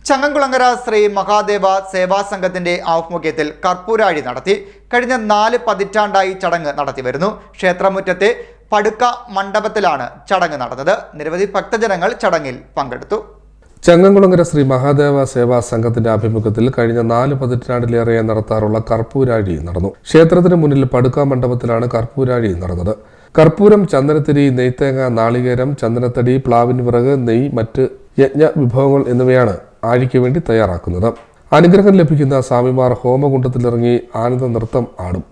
ചങ്ങംകുളങ്ങര ശ്രീ മഹാദേവ സേവാ സംഘത്തിന്റെ ആഭിമുഖ്യത്തിൽ കർപ്പൂരാഴി നടത്തി. കഴിഞ്ഞ 4 പതിറ്റാണ്ടായി ചടങ്ങ് നടത്തിവരുന്നു. ക്ഷേത്രമുറ്റത്തെ പടുക്ക മണ്ഡപത്തിലാണ് ചടങ്ങ് നടന്നത്. നിരവധി ഭക്തജനങ്ങൾ ചടങ്ങിൽ പങ്കെടുത്തു. ചങ്ങംകുളങ്ങര ശ്രീ മഹാദേവ സേവാ സംഘത്തിന്റെ ആഭിമുഖ്യത്തിൽ കഴിഞ്ഞ 4 പതിറ്റാണ്ടിലേറെ നടത്താറുള്ള കർപ്പൂരാഴി നടന്നു. ക്ഷേത്രത്തിന് മുന്നിൽ പടുക്ക മണ്ഡപത്തിലാണ് കർപ്പൂരാഴി നടന്നത്. കർപ്പൂരം, ചന്ദനത്തിരി, നെയ്ത്തേങ്ങ, നാളികേരം, ചന്ദനത്തടി, പ്ലാവിൻ വിറക്, നെയ്യ്, മറ്റ് യജ്ഞ വിഭവങ്ങൾ എന്നിവയാണ് ആഴിക്ക് വേണ്ടി തയ്യാറാക്കുന്നത്. അനുഗ്രഹം ലഭിക്കുന്ന സ്വാമിമാർ ഹോമകുണ്ഡത്തിലിറങ്ങി ആനന്ദ നൃത്തം ആടും.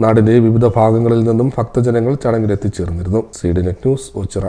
നാടിന്റെ വിവിധ ഭാഗങ്ങളിൽ നിന്നും ഭക്തജനങ്ങൾ ചടങ്ങിൽ എത്തിച്ചേർന്നിരുന്നു. CDNet news, Ochira.